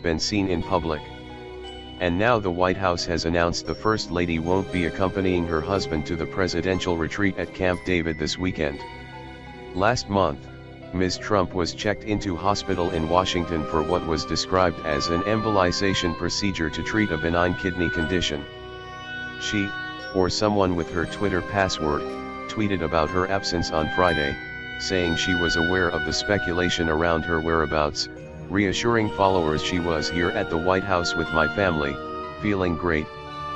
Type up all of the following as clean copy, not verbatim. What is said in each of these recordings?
been seen in public. And now the White House has announced the First Lady won't be accompanying her husband to the presidential retreat at Camp David this weekend. Last month, Ms. Trump was checked into hospital in Washington for what was described as an embolization procedure to treat a benign kidney condition. She, or someone with her Twitter password, tweeted about her absence on Friday, saying she was aware of the speculation around her whereabouts, reassuring followers she was here at the White House with my family, feeling great,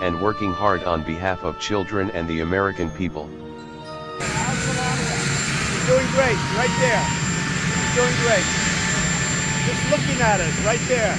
and working hard on behalf of children and the American people. She's doing great, right there. She's doing great. Just looking at us, right there.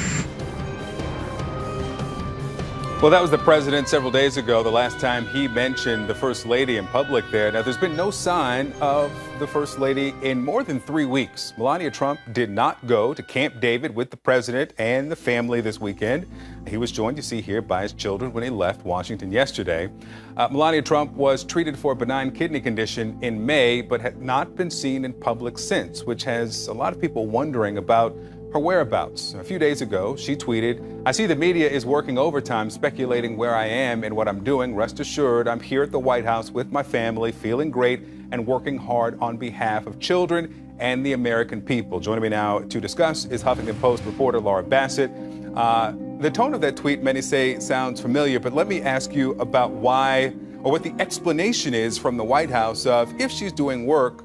Well, that was the president several days ago, the last time he mentioned the First Lady in public there. Now, there's been no sign of the First Lady in more than 3 weeks. Malania Trump did not go to Camp David with the president and the family this weekend. He was joined, you see here, by his children when he left Washington yesterday. Malania Trump was treated for a benign kidney condition in May, but had not been seen in public since, which has a lot of people wondering about her whereabouts. A few days ago, she tweeted, "I see the media is working overtime speculating where I am and what I'm doing. Rest assured, I'm here at the White House with my family, feeling great and working hard on behalf of children and the American people." Joining me now to discuss is Huffington Post reporter Laura Bassett. The tone of that tweet, many say, sounds familiar, but let me ask you about why, or what the explanation is from the White House of, if she's doing work,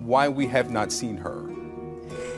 why we have not seen her.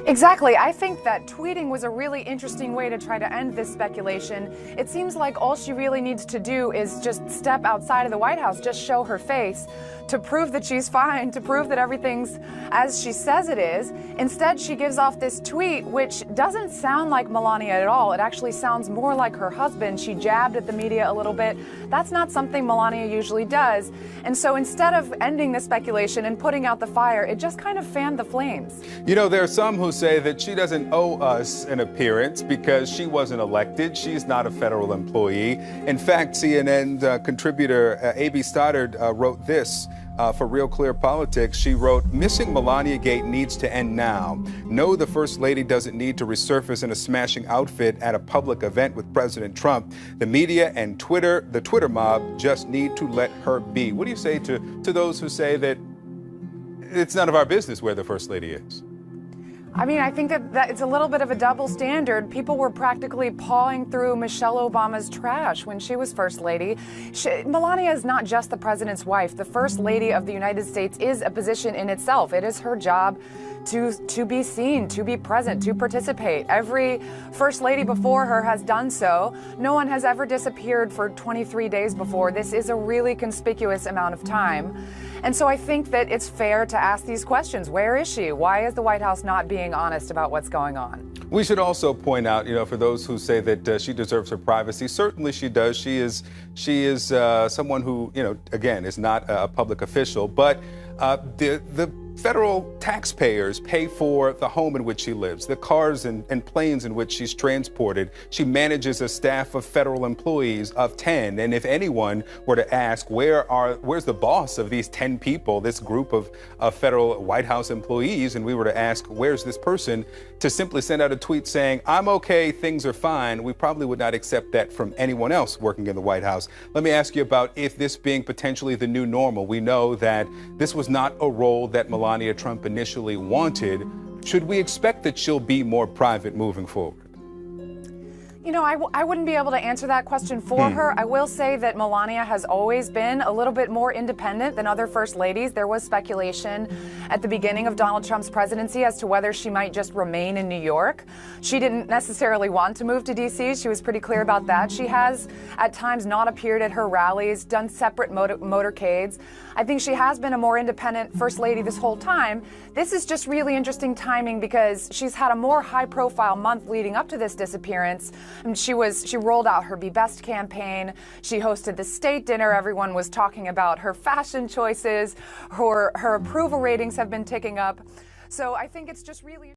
Exactly. I think that tweeting was a really interesting way to try to end this speculation. It seems like all she really needs to do is just step outside of the White House, just show her face to prove that she's fine, to prove that everything's as she says it is. Instead, she gives off this tweet, which doesn't sound like Malania at all. It actually sounds more like her husband. She jabbed at the media a little bit. That's not something Malania usually does. And so instead of ending the speculation and putting out the fire, it just kind of fanned the flames. You know, there are some who say that she doesn't owe us an appearance because she wasn't elected. She's not a federal employee. In fact, CNN contributor A.B. Stoddard wrote this for Real Clear Politics. She wrote, "Missing Melania Gate needs to end now. No, the First Lady doesn't need to resurface in a smashing outfit at a public event with President Trump. The media and Twitter, the Twitter mob, just need to let her be." What do you say to those who say that it's none of our business where the First Lady is? I mean, I think that it's a little bit of a double standard. People were practically pawing through Michelle Obama's trash when she was First Lady. Melania is not just the president's wife. The First Lady of the United States is a position in itself. It is her job to be seen, to be present, to participate. Every First Lady before her has done so. No one has ever disappeared for 23 days before. This is a really conspicuous amount of time. And so I think that it's fair to ask these questions. Where is she? Why is the White House not being honest about what's going on? We should also point out, you know, for those who say that she deserves her privacy, certainly she does. She is someone who, you know, again, is not a public official, but the federal taxpayers pay for the home in which she lives, the cars and planes in which she's transported. She manages a staff of federal employees of 10. And if anyone were to ask, where's the boss of these 10 people, this group of federal White House employees, and we were to ask, where's this person, to simply send out a tweet saying, "I'm okay, things are fine," we probably would not accept that from anyone else working in the White House. Let me ask you about if this being potentially the new normal. We know that this was not a role that Melania Trump initially wanted. Should we expect that she'll be more private moving forward? You know, I wouldn't be able to answer that question for her. I will say that Melania has always been a little bit more independent than other First Ladies. There was speculation at the beginning of Donald Trump's presidency as to whether she might just remain in New York. She didn't necessarily want to move to D.C. She was pretty clear about that. She has at times not appeared at her rallies, done separate motorcades. I think she has been a more independent First Lady this whole time. This is just really interesting timing because she's had a more high-profile month leading up to this disappearance. She rolled out her Be Best campaign. She hosted the state dinner. Everyone was talking about her fashion choices. Her approval ratings have been ticking up. So I think it's just really